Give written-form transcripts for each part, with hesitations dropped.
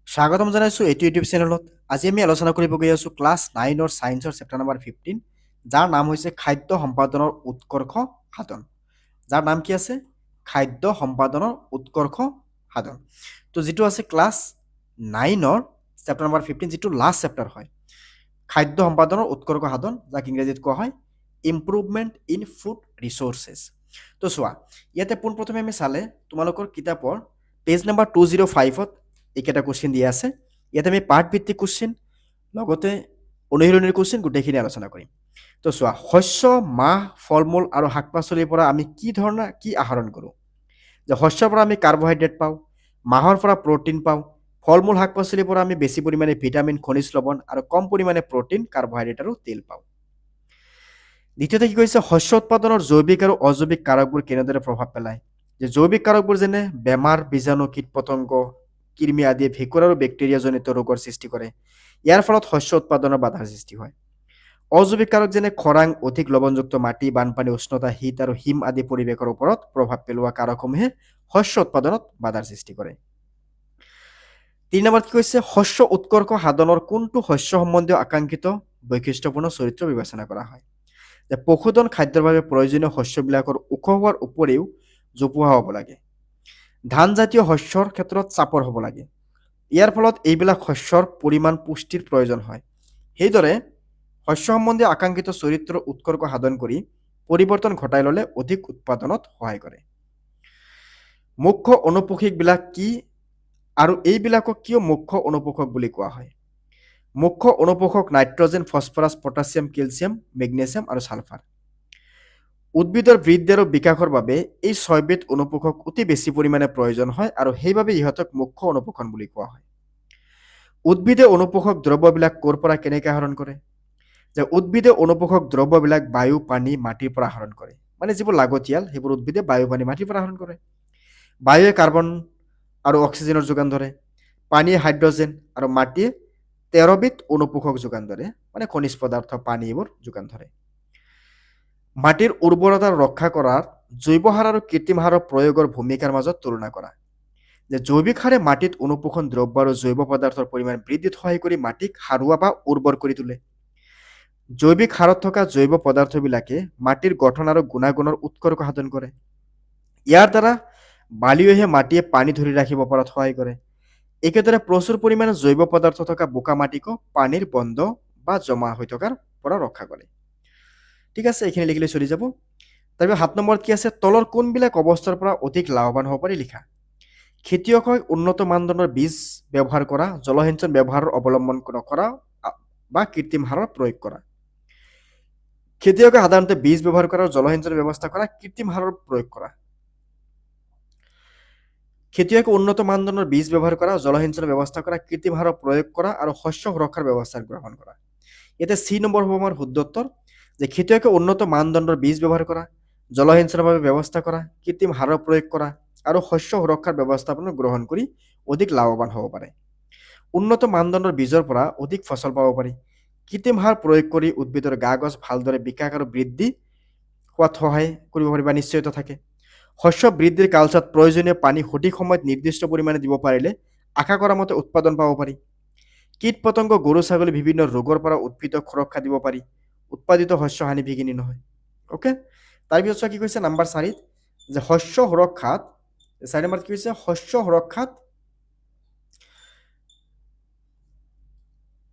স্বাগতম জনাইছোঁ এইটো ইউটিউব চেনেলত। আজি আমি আলোচনা কৰিব গৈ আছোঁ ক্লাছ 9ৰ ছায়েন্সৰ চেপ্টাৰ নম্বৰ 15, যাৰ নাম হৈছে খাদ্য সম্পাদনৰ উৎকৰ্ষ সাধন। যাৰ নাম কি আছে? খাদ্য সম্পাদনৰ উৎকৰ্ষ সাধন। তো যিটো আছে ক্লাছ 9ৰ চেপ্টাৰ নম্বৰ 15, যিটো লাষ্ট চেপ্টাৰ হয়, খাদ্য সম্পাদনৰ উৎকৰ্ষ সাধন, যাক ইংৰাজীত কোৱা হয় ইম্প্ৰুভমেণ্ট ইন ফুড ৰিচোৰ্চেছ। তো চোৱা, ইয়াতে পোনপ্ৰথমে আমি চালে তোমালোকৰ কিতাপৰ পেজ নম্বৰ 205ত এইকেইটা কুৱেশ্যন দিয়া আছে। ইয়াতে আমি পাঠ ভিত্তিক কুৱেশ্যন লগতে অনুশীলনীৰ কুৱেশ্যন গোটেইখিনি আলোচনা কৰিম। তো চোৱা, শস্য, মাহ, ফল মূল আৰু শাক পাচলিৰ পৰা আমি কি ধৰণৰ কি আহৰণ কৰোঁ? যে শস্যৰ পৰা আমি কাৰ্বহাইড্ৰেট পাওঁ, মাহৰ পৰা প্ৰ'টিন পাওঁ, ফল মূল শাক পাচলিৰ পৰা আমি বেছি পৰিমাণে ভিটামিন, খনিজ লৱণ আৰু কম পৰিমাণে প্ৰ'টিন, কাৰ্বহাইড্ৰেট আৰু তেল পাওঁ। দ্বিতীয়তে কি কৈছে? শস্য উৎপাদনৰ জৈৱিক আৰু অজৈৱিক কাৰকবোৰ কেনেদৰে প্ৰভাৱ পেলায়? যে জৈৱিক কাৰকবোৰ যেনে বেমাৰ, বীজাণু, কীট পতংগ, কৃমি আদিয়ে ভেঁকুৰ আৰু বেক্টেৰিয়াজনিত ৰোগৰ সৃষ্টি কৰে। ইয়াৰ ফলত শস্য উৎপাদনৰ বাধাৰ সৃষ্টি হয়। অজৈৱিক কাৰক যেনে খৰাং, অধিক লৱণযুক্ত মাটি, বানপানী, উষ্ণতা, শীত আৰু হিম আদি পৰিৱেশৰ ওপৰত প্ৰভাৱ পেলোৱা কাৰকসমূহে শস্য উৎপাদনত বাধাৰ সৃষ্টি কৰে। 3 নম্বৰত কি কৈছে? শস্য উৎকৰ্ষ সাধনৰ কোনটো শস্য সম্বন্ধীয় আকাংক্ষিত বৈশিষ্ট্যপূৰ্ণ চৰিত্ৰ বিবেচনা কৰা হয়? যে পশুধন খাদ্যৰ বাবে প্ৰয়োজনীয় শস্যবিলাকৰ ওখ হোৱাৰ উপৰিও জোপোহা হ'ব লাগে। ধানজাতীয় শস্যৰ ক্ষেত্ৰত চাপৰ হ'ব লাগে। ইয়াৰ ফলত এইবিলাক শস্যৰ পৰিমাণ পুষ্টিৰ প্ৰয়োজন হয়। সেইদৰে শস্য সম্বন্ধীয় আকাংক্ষিত চৰিত্ৰৰ উৎকৰ্ষ সাধন কৰি পৰিৱৰ্তন ঘটাই ল'লে অধিক উৎপাদনত সহায় কৰে। মুখ্য অনুপোষকবিলাক কি আৰু এইবিলাকক কিয় মুখ্য অনুপোষক বুলি কোৱা হয়? মুখ্য অনুপোষক nitrogen, phosphorus, potassium, calcium, magnesium আৰু ছালফাৰ। উদ্ভিদৰ বৃদ্ধি আৰু বিকাশৰ বাবে এই 6বিধ অনুপোষক অতি বেছি পৰিমাণে প্ৰয়োজন হয় আৰু সেইবাবে ইহঁতক মুখ্য অনুপোষণ বুলি কোৱা হয়। উদ্ভিদে অনুপোষক দ্ৰব্যবিলাক ক'ৰ পৰা কেনেকৈ আহৰণ কৰে? যে উদ্ভিদে অনুপোষক দ্ৰব্যবিলাক বায়ু, পানী, মাটিৰ পৰা আহৰণ কৰে। মানে যিবোৰ লাগতিয়াল সেইবোৰ উদ্ভিদে বায়ু, পানী, মাটিৰ পৰা আহৰণ কৰে। বায়ুৱে কাৰ্বন আৰু অক্সিজেনৰ যোগান ধৰে, পানীয়ে হাইড্ৰজেন আৰু মাটিয়ে 13বিধ অনুপোষক যোগান ধৰে, মানে খনিজ পদাৰ্থ, পানী এইবোৰ যোগান ধৰে। মাটিৰ উৰ্বৰতা ৰক্ষা কৰাৰ জৈৱ সাৰ আৰু কৃত্ৰিম সাৰৰ প্ৰয়োগৰ ভূমিকাৰ মাজত তুলনা কৰা। যে জৈৱিক সাৰে মাটিত অনুপোষণ দ্ৰব্য আৰু জৈৱ পদাৰ্থৰ পৰিমাণ বৃদ্ধিত সহায় কৰি মাটিক সাৰুৱা বা উৰ্বৰ কৰি তোলে। জৈৱিক সাৰত থকা জৈৱ পদাৰ্থবিলাকে মাটিৰ গঠন আৰু গুণাগুণৰ উৎকৰ্ষ সাধন কৰে। ইয়াৰ দ্বাৰা বালিয়হে মাটিয়ে পানী ধৰি ৰাখিব পৰাত সহায় কৰে। একেদৰে প্ৰচুৰ পৰিমাণে জৈৱ পদাৰ্থ থকা বোকা মাটিকো পানীৰ বন্ধ বা জমা হৈ থকাৰ পৰা ৰক্ষা কৰে। ঠিক আছে, এইখিনি লিখিলে চলি যাব। তাৰপিছত 7 নম্বৰত কি আছে? তলৰ কোনবিলাক অৱস্থাৰ পৰা অধিক লাভৱান হ'ব পাৰি লিখা। খেতিয়কক উন্নত মানদণ্ডৰ বীজ ব্যৱহাৰ কৰা, জলসিঞ্চন ব্যৱহাৰৰ অৱলম্বন নকৰা বা কৃত্ৰিম সাৰৰ প্ৰয়োগ কৰা। খেতিয়কে সাধাৰণতে বীজ ব্যৱহাৰ কৰা, জলসিঞ্চনৰ ব্যৱস্থা কৰা, কৃত্ৰিম সাৰৰ প্ৰয়োগ কৰা। খেতিয়কে উন্নত মানদণ্ডৰ বীজ ব্যৱহাৰ কৰা, জলসিঞ্চনৰ ব্যৱস্থা কৰা, কৃত্ৰিম সাৰৰ প্ৰয়োগ কৰা আৰু শস্য সুৰক্ষাৰ ব্যৱস্থা গ্ৰহণ কৰা। ইয়াতে চি নম্বৰ হ'ব আমাৰ শুদ্ধ উত্তৰ, যে খেতিয়কে উন্নত মানদণ্ডৰ বীজ ব্যৱহাৰ কৰা, জলসিঞ্চনৰ বাবে ব্যৱস্থা কৰা, কৃত্ৰিম সাৰৰ প্ৰয়োগ কৰা আৰু শস্য সুৰক্ষাৰ ব্যৱস্থাপনা গ্ৰহণ কৰি অধিক লাভৱান হ'ব পাৰে। উন্নত মানদণ্ডৰ বীজৰ পৰা অধিক ফচল পাব পাৰি। কৃত্ৰিম সাৰ প্ৰয়োগ কৰি উদ্ভিদৰ গা গছ ভালদৰে বিকাশ আৰু বৃদ্ধি হোৱাত সহায় কৰিব পাৰি বা নিশ্চয়তা থাকে। শস্য বৃদ্ধিৰ কালছোৱাত প্ৰয়োজনীয় পানী সঠিক সময়ত নিৰ্দিষ্ট পৰিমাণে দিব পাৰিলে আশা কৰা মতে উৎপাদন পাব পাৰি। কীট পতংগ, গৰু ছাগলী বিভিন্ন ৰোগৰ পৰা উদ্ভিদক সুৰক্ষা দিব পাৰি। উৎপাদিত শস্য হানি বিঘিনি নহয়। অ'কে, তাৰপিছত কি কৈছে নম্বৰ 4, যে শস্য সুৰক্ষাত 4 নম্বৰত কি কৈছে? শস্য সুৰক্ষাত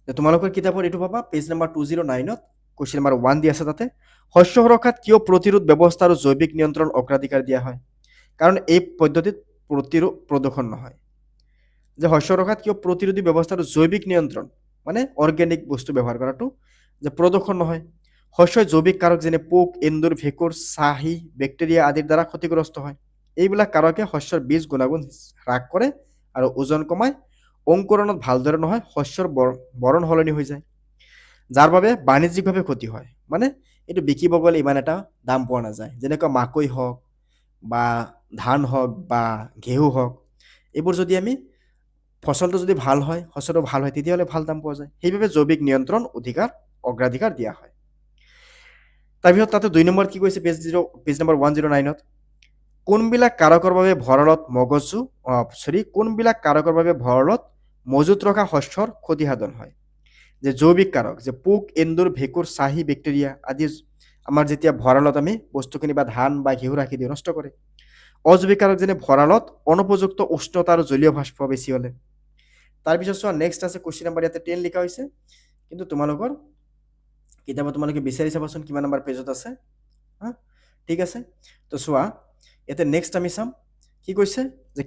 তোমালোকৰ কিতাপত এইটো পাবা পেজ নম্বৰ 209ত কুৱেশ্যন নম্বৰ 1 দি আছে তাতে। শস্য সুৰক্ষাত কিয় প্ৰতিৰোধ ব্যৱস্থা আৰু জৈৱিক নিয়ন্ত্ৰণ অগ্ৰাধিকাৰ দিয়া হয়? কাৰণ এই পদ্ধতিত প্ৰদূষণ নহয়। যে শস্য সুৰক্ষাত কিয় প্ৰতিৰোধী ব্যৱস্থা আৰু জৈৱিক নিয়ন্ত্ৰণ মানে অৰ্গেনিক বস্তু ব্যৱহাৰ কৰাটো, যে প্ৰদূষণ নহয়। শস্যই জৈৱিক কাৰক যেনে পোক, এন্দুৰ, ভেঁকুৰ, চাহী, বেক্টেৰিয়া আদিৰ দ্বাৰা ক্ষতিগ্ৰস্ত হয়। এইবিলাক কাৰকে শস্যৰ বীজ গুণাগুণ হ্ৰাস কৰে আৰু ওজন কমায়। অংকুৰণত ভালদৰে নহয়, শস্যৰ বৰণ সলনি হৈ যায়, যাৰ বাবে বাণিজ্যিকভাৱে ক্ষতি হয়। মানে এইটো বিকিব গ'লে ইমান এটা দাম পোৱা নাযায়। যেনেকুৱা মাকৈ হওক বা ধান হওক বা ঘেঁহু হওক, এইবোৰ যদি আমি ফচলটো যদি ভাল হয়, শস্যটো ভাল হয়, তেতিয়াহ'লে ভাল দাম পোৱা যায়। সেইবাবে জৈৱিক নিয়ন্ত্ৰণ অগ্ৰাধিকাৰ দিয়া হয়। তাৰপিছত তাতে 2 নম্বৰ কি কৈছে পেজ নম্বৰ 109ত? কোনবিলাক কাৰকৰ বাবে ভঁৰালত মজুত ৰখা শস্যৰ ক্ষতিসাধন হয়। যে জৈৱিক কাৰক যে পোক, এন্দুৰ, ভেঁকুৰ, চাহী, বেক্টেৰিয়া আদি আমাৰ যেতিয়া ভঁৰালত আমি বস্তুখিনি বা ধান বা ঘেঁহু ৰাখি দিওঁ নষ্ট কৰে। অজৈৱিক কাৰক যেনে ভঁৰালত অনুপযুক্ত উষ্ণতা আৰু জলীয় ভাস্প বেছি হ'লে। তাৰপিছত চোৱা নেক্সট আছে কুৱেশ্যন নাম্বাৰ ইয়াতে 10 লিখা হৈছে, কিন্তু তোমালোকৰ কিতাপত তোমালোকে বিচাৰি চাবাচোন কিমান নম্বৰ পেজত আছে। হা, ঠিক আছে, তো চোৱা ইয়াতে নেক্সট আমি চাম কি কৈছে যে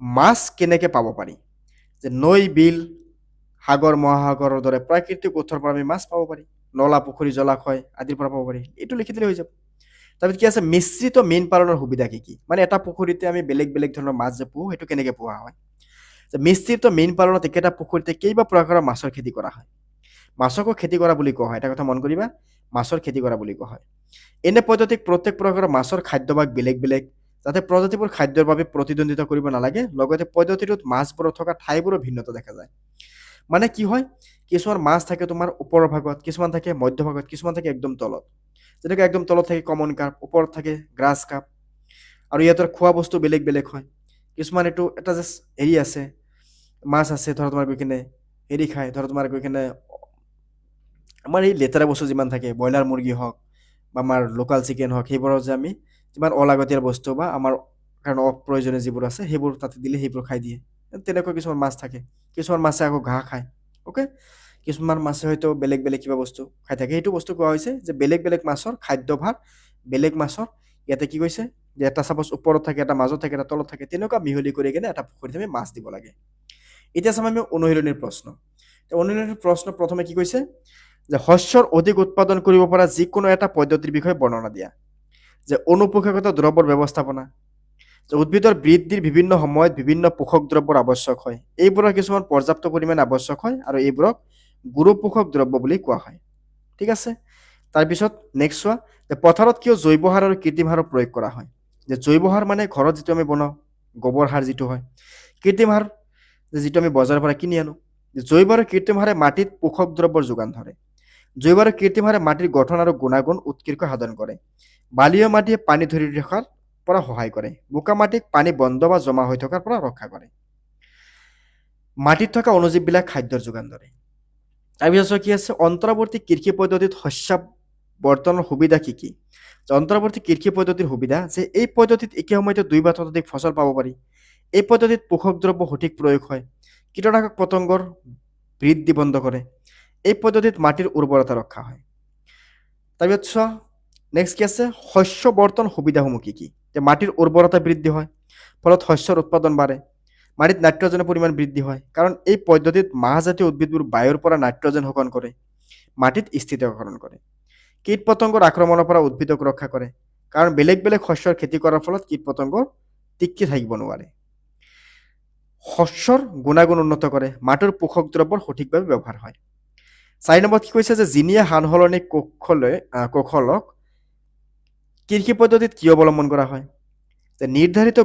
মাছ কেনেকৈ পাব পাৰি। যে নৈ, বিল, সাগৰ, মহাসাগৰৰ দৰে প্ৰাকৃতিক উৎসৰ পৰা আমি মাছ পাব পাৰি, নলা, পুখুৰী, জলাশয় আদিৰ পৰা পাব পাৰি, এইটো লিখি দিলে হৈ যাব। তাৰপিছত কি আছে মিশ্ৰিত মীন পালনৰ সুবিধা কি কি, মানে এটা পুখুৰীতে আমি বেলেগ বেলেগ ধৰণৰ মাছ যে পোহোঁ সেইটো কেনেকৈ পোহা হয়। যে মিশ্ৰিত মীন পালনত একেটা পুখুৰীতে কেইবা প্ৰকাৰৰ মাছৰ খেতি কৰা হয়। মাছকো খেতি কৰা বুলি কোৱা হয়, এটা কথা মন কৰিবা, মাছৰ খেতি কৰা বুলি কোৱা হয়। এনে পদ্ধতিক প্ৰত্যেক প্ৰকাৰৰ মাছৰ খাদ্যভাগ বেলেগ বেলেগ, যাতে প্ৰজাতিবোৰ খাদ্যৰ বাবে প্ৰতিদ্বন্দ্বিতা কৰিব নালাগে, লগতে পদ্ধতিটোত মাছবোৰত থকা ঠাইবোৰো ভিন্নতা দেখা যায়। মানে কি হয়, কিছুমান মাছ থাকে তোমাৰ ওপৰৰ ভাগত, কিছুমান থাকে মধ্যভাগত, কিছুমান থাকে একদম তলত। যেনেকৈ একদম তলত থাকে কমন কাৰ্প, ওপৰত থাকে গ্ৰাছ কাপ, আৰু ইহঁতৰ খোৱা বস্তু বেলেগ বেলেগ হয়। কিছুমান এইটো এটা জাষ্ট হেৰি আছে, মাছ আছে ধৰা তোমাৰ গৈ কিনে হেৰি খায়, ধৰা তোমাৰ গৈ কিনে আমাৰ এই লেতেৰা বস্তু যিমান থাকে, ব্ৰইলাৰ মুৰ্গী হওক বা আমাৰ লোকেল চিকেন হওক, সেইবোৰৰ যে আমি যিমান অলাগতিয়াল বস্তু বা আমাৰ কাৰণে অপ্ৰয়োজনীয় যিবোৰ আছে সেইবোৰ তাতে দিলে সেইবোৰ খাই দিয়ে। তেনেকুৱা কিছুমান মাছ থাকে। কিছুমান মাছে আকৌ ঘাঁহ খায়। অ'কে, কিছুমান মাছে হয়তো বেলেগ বেলেগ কিবা বস্তু খাই থাকে। সেইটো বস্তু কোৱা হৈছে যে বেলেগ বেলেগ মাছৰ খাদ্যভাগ বেলেগ মাছৰ ইয়াতে কি কৈছে যে এটা চাপ'জ ওপৰত থাকে, এটা মাজত থাকে, এটা তলত থাকে, তেনেকুৱা মিহলি কৰি কিনে এটা পুখুৰীত আমি মাছ দিব লাগে। এতিয়া চাম আমি অনুশীলনীৰ প্ৰশ্ন। অনুশীলনীৰ প্ৰশ্ন প্ৰথমে কি কৈছে যে শস্যৰ অধিক উৎপাদন কৰিব পৰা যিকোনো এটা পদ্ধতিৰ বিষয়ে বৰ্ণনা দিয়া। যে অনুপোষকতা দ্ৰব্যৰ ব্যৱস্থাপনা, যে উদ্ভিদৰ বৃদ্ধিৰ বিভিন্ন সময়ত বিভিন্ন পোষক দ্ৰব্যৰ আৱশ্যক হয়, এইবোৰৰ কিছুমান পৰ্যাপ্ত পৰিমাণে আৱশ্যক হয় আৰু এইবোৰক গুৰু পোষক দ্ৰব্য বুলি কোৱা হয়। ঠিক আছে, তাৰপিছত নেক্সট চোৱা যে পথাৰত কিয় জৈৱ সাৰ আৰু কৃত্ৰিম সাৰৰ প্ৰয়োগ কৰা হয়। যে জৈৱ সাৰ মানে ঘৰত যিটো আমি বনাওঁ গোবৰ সাৰ যিটো হয়, কৃত্ৰিম সাৰ যিটো আমি বজাৰৰ পৰা কিনি আনো। জৈৱ আৰু কৃত্ৰিম সাৰে মাটিত পোষক দ্ৰব্যৰ যোগান ধৰে। জৈৱ আৰু কৃত্ৰিম সাৰে মাটিৰ গঠন আৰু গুণাগুণ উৎকৃষ্ট সাধন কৰে। বালিয় মাটিয়ে পানী ধৰি ৰখাৰ পৰা সহায় কৰে। বোকা মাটিক পানী বন্ধ বা জমা হৈ থকাৰ পৰা ৰক্ষা কৰে। মাটিত থকা অনুজীৱবিলাক খাদ্যৰ যোগান ধৰে। তাৰপিছত কি আছে অন্তৰ্বৰ্তী কৃষি পদ্ধতিত শস্য বৰ্তনৰ সুবিধা কি কি। অন্তৰ্বৰ্তী কৃষি পদ্ধতিৰ সুবিধা যে এই পদ্ধতিত একে সময়তে দুই বা ততোধিক ফচল পাব পাৰি। এই পদ্ধতিত পোষক দ্ৰব্য সঠিক প্ৰয়োগ হয়। কীটনাশক পতংগৰ বৃদ্ধি বন্ধ কৰে। এই পদ্ধতিত মাটিৰ উৰ্বৰতা ৰক্ষা হয়। তাৰপিছত চোৱা নেক্সট কি আছে শস্য বৰ্তন সুবিধাসমূহ কি কি। যে মাটিৰ উৰ্বৰতা বৃদ্ধি হয়, ফলত শস্যৰ উৎপাদন বাঢ়ে। মাটিত নাইট্ৰজেনৰ পৰিমাণ বৃদ্ধি হয়, কাৰণ এই পদ্ধতিত মাহজাতীয় উদ্ভিদবোৰ বায়ুৰ পৰা নাইট্ৰজেন শোষণ কৰে, মাটিত স্থিতিকৰণ কৰে। কীট পতংগৰ আক্ৰমণৰ পৰা উদ্ভিদক ৰক্ষা কৰে, কাৰণ বেলেগ বেলেগ শস্যৰ খেতি কৰাৰ ফলত কীট পতংগৰ টিকি থাকিব নোৱাৰে। শস্যৰ গুণাগুণ উন্নত কৰে, মাটিৰ পোষক দ্ৰব্যৰ সঠিকভাৱে ব্যৱহাৰ হয়। 4 নম্বৰত কি কৈছে যে জিনিয়া সান সলনি কৌশলক কৃষি পদ্ধতিত কি অৱলম্বন কৰা হয়। যে নিৰ্ধাৰিত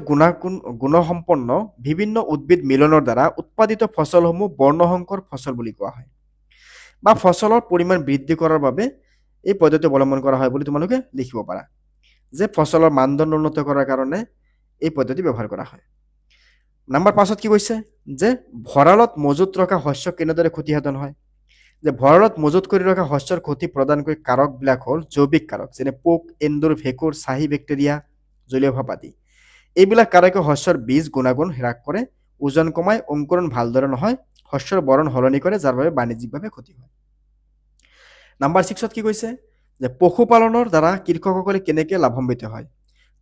গুণসম্পন্ন বিভিন্ন উদ্ভিদ মিলনৰ দ্বাৰা উৎপাদিত ফচলসমূহ বৰ্ণসংকৰ ফচল বুলি কোৱা হয়, বা ফচলৰ পৰিমাণ বৃদ্ধি কৰাৰ বাবে এই পদ্ধতি অৱলম্বন কৰা হয় বুলি তোমালোকে লিখিব পাৰা। যে ফচলৰ মানদণ্ড উন্নত কৰাৰ কাৰণে এই পদ্ধতি ব্যৱহাৰ কৰা হয়। নাম্বাৰ 5ত কি কৈছে যে ভঁৰালত মজুত ৰখা শস্য কেনেদৰে ক্ষতিসাধন হয়। যে ভঁৰালত মজুত কৰি ৰখা শস্যৰ ক্ষতি প্ৰদানকাৰী কাৰকবিলাক হ'ল জৈৱিক কাৰক, যেনে পোক, এন্দুৰ, ভেঁকুৰ, চাহী, বেক্টেৰিয়া, জলীয় ভাপ আদি। এইবিলাক কাৰকে শস্যৰ বীজ গুণাগুণ হ্ৰাস কৰে, ওজন কমায়, অংকুৰণ ভালদৰে নহয়, শস্যৰ বৰণ সলনি কৰে, যাৰ বাবে বাণিজ্যিকভাৱে ক্ষতি হয়। নাম্বাৰ 6ত কি কৈছে যে পশুপালনৰ দ্বাৰা কৃষকসকলে কেনেকৈ লাভান্বিত হয়।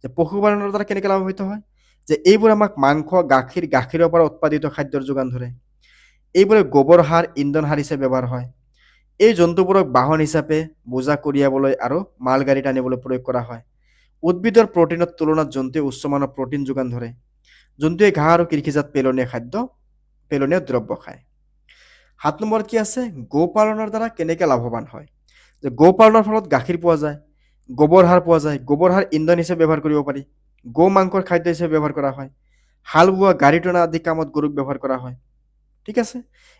যে পশুপালনৰ দ্বাৰা কেনেকৈ লাভান্বিত হয়, যে এইবোৰ আমাক মাংস, গাখীৰৰ পৰা উৎপাদিত খাদ্যৰ যোগান ধৰে। এইবোৰে গোবৰ সাৰ, ইন্ধন সাৰ হিচাপে ব্যৱহাৰ হয়। এই জন্তুবোৰক বাহন হিচাপে বোজা কঢ়িয়াবলৈ আৰু মালগাড়ীত আনিবলৈ প্ৰয়োগ কৰা হয়। উদ্ভিদৰ প্ৰটিনৰ তুলনাত জন্তুৱে উচ্চমানৰ প্ৰটিন যোগান ধৰে। জন্তুৱে ঘাঁহ আৰু কৃষিজাত পেলনীয়া দ্ৰব্য খায়। 7 নম্বৰত কি আছে গো পালনৰ দ্বাৰা কেনেকৈ লাভৱান হয়। যে গো পালনৰ ফলত গাখীৰ পোৱা যায়, গোবৰ সাৰ পোৱা যায়, গোবৰ সাৰ ইন্ধন হিচাপে ব্যৱহাৰ কৰিব পাৰি, গো মাংসৰ খাদ্য হিচাপে ব্যৱহাৰ কৰা হয়, হাল বোৱা, গাড়ী টনা আদি কামত গৰুক ব্যৱহাৰ কৰা হয়। ঠিক আছে,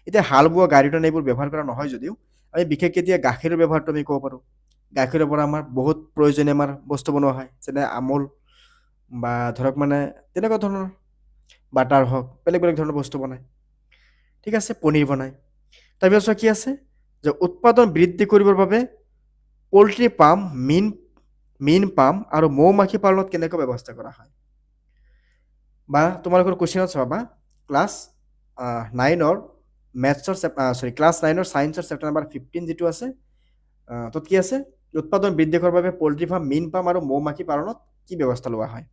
এতিয়া হাল বোৱা, গাড়ী টনা এইবোৰ ব্যৱহাৰ কৰা নহয় যদিও আমি বিশেষকৈ এতিয়া গাখীৰৰ ব্যৱহাৰটো আমি ক'ব পাৰোঁ। গাখীৰৰ পৰা আমাৰ বহুত প্ৰয়োজনীয় আমাৰ বস্তু বনোৱা হয়, যেনে আমুল বা ধৰক মানে তেনেকুৱা ধৰণৰ বাটাৰ হওক, বেলেগ বেলেগ ধৰণৰ বস্তু বনায়। ঠিক আছে, পনীৰ বনায়। তাৰপিছত কি আছে যে উৎপাদন বৃদ্ধি কৰিবৰ বাবে পোল্ট্ৰি পাম, মীন পাম আৰু মৌ মাখি পালনত কেনেকৈ ব্যৱস্থা কৰা হয়। বা তোমালোকৰ কুৱেশ্যনত চাবা ক্লাছ 9-ৰ মেথছৰ ক্লাছ 9-ৰ ছায়েন্সৰ চেপ্টাৰ নাম্বাৰ 15 যিটো আছে, তাত কি আছে, উৎপাদন বৃদ্ধি কৰাৰ বাবে পোল্ট্ৰি ফাৰ্ম, মীন পাম আৰু মৌ মাখি পালনত কি ব্যৱস্থা লোৱা হয়।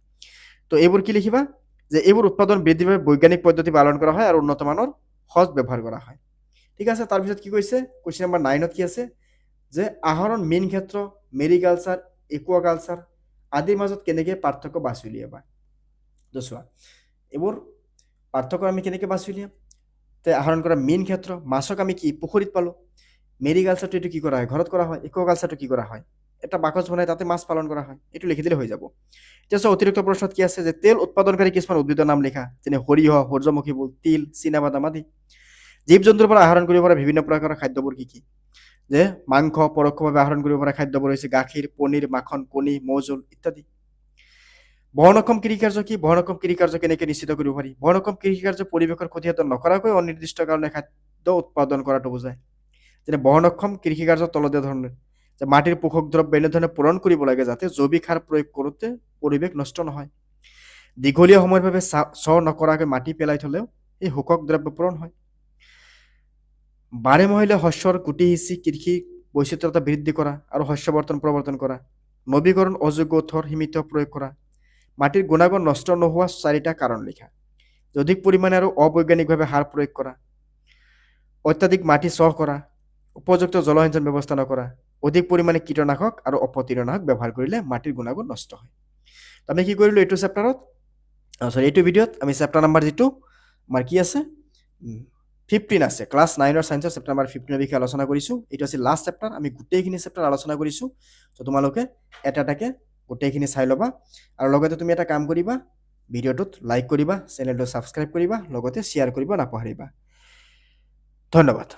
তো এইবোৰ কি লিখিবা যে এইবোৰ উৎপাদন বৃদ্ধিৰ বাবে বৈজ্ঞানিক পদ্ধতি পালন কৰা হয় আৰু উন্নত মানৰ সঁজ ব্যৱহাৰ কৰা হয়। ঠিক আছে, তাৰপিছত কি কৈছে কুৱেশ্যন নাম্বাৰ 9ত কি আছে যে আহৰণ মীন ক্ষেত্ৰ, মেৰিকালচাৰ, একুৱাকালচাৰ আদিৰ মাজত কেনেকৈ পাৰ্থক্য বাছি উলিয়াবা। চোৱা এইবোৰ পাৰ্থক্য আমি কেনেকৈ বাছি উলিয়াম। আহৰণ কৰা মীন ক্ষেত্ৰ, মাছক আমি কি পুখুৰীত পালোঁ। মেৰিকালচাৰটো এইটো কি কৰা হয়, ঘৰত কৰা হয়। একুৱাকালচাৰটো কি কৰা হয়, এটা বাকচ বনাই তাতে মাছ পালন কৰা হয়। এইটো লিখি দিলে হৈ যাব। এতিয়া অতিৰিক্ত প্ৰশ্নত কি আছে যে তেল উৎপাদনকাৰী কিছুমান উদ্ভিদৰ নাম লিখা, যেনে সৰিয়হ, সূৰ্যমুখী ফুল, তিল, চীনাবাদাম আদি। জীৱ জন্তুৰ পৰা আহৰণ কৰিব পৰা বিভিন্ন প্ৰকাৰৰ খাদ্যবোৰ কি কি, যে মাংস, পৰোক্ষভাৱে আহৰণ কৰিব পৰা খাদ্যবোৰ হৈছে গাখীৰ, পনীৰ, মাখন, কণী, মৌজোল ইত্যাদি। বহনক্ষম কৃষিকাৰ্য কি, বহনক্ষম কৃষিকাৰ্য কেনেকৈ নিশ্চিত কৰিব পাৰি। বহনক্ষম কৃষিকাৰ্য পৰিৱেশৰ ক্ষতিসাধন নকৰাকৈ অনিৰ্দিষ্ট কাৰণে খাদ্য উৎপাদন কৰাটো বুজায়। যেনে বহনক্ষম কৃষিকাৰ্যৰ তলত ধৰণৰ যে মাটিৰ পোষক দ্ৰব্য এনেধৰণে পূৰণ কৰিব লাগে যাতে জৈৱিক সাৰ প্ৰয়োগ কৰোঁতে পৰিৱেশ নষ্ট নহয়। দীঘলীয়া সময়ৰ বাবে চ নকৰাকৈ মাটি পেলাই থলেও এই শোষক দ্ৰব্য পূৰণ হয়। বাৰেমহলীয়া শস্যৰ গুটি সিঁচি কৃষি বৈচিত্ৰতা বৃদ্ধি কৰা আৰু শস্য প্ৰৱৰ্তন কৰা। নৱীকৰণ অযোগ্য উৎসৰ সীমিত প্ৰয়োগ কৰা। মাটিৰ গুণাগুণ নষ্ট নোহোৱা 4টা কাৰণ লিখা। অধিক পৰিমাণে আৰু অবৈজ্ঞানিকভাৱে সাৰ প্ৰয়োগ কৰা, অত্যাধিক মাটি চহ কৰা, উপযুক্ত জলসিঞ্চন ব্যৱস্থা নকৰা, অধিক পৰিমাণে কীটনাশক আৰু অপতীয়নাশক ব্যৱহাৰ কৰিলে মাটিৰ গুণাগুণ নষ্ট হয়। আমি কি কৰিলোঁ এইটো চেপ্টাৰত, এইটো ভিডিঅ'ত আমি চেপ্টাৰ নাম্বাৰ যিটো আমাৰ কি আছে 15 আছে, ক্লাছ 9-ৰ ছায়েন্সৰ চেপ্টাৰ নাম্বাৰ 15ৰ বিষয়ে আলোচনা কৰিছোঁ। এইটো আছিল লাষ্ট চেপ্টাৰ, আমি গোটেইখিনি চেপ্টাৰ আলোচনা কৰিছোঁ। তো তোমালোকে এটা এটাকৈ গোটেইখিনি চাই ল'বা আৰু লগতে তুমি এটা কাম কৰিবা, ভিডিঅ'টোত লাইক কৰিবা, চেনেলটো ছাবস্ক্ৰাইব কৰিবা, লগতে শ্বেয়াৰ কৰিব নাপাহৰিবা। ধন্যবাদ।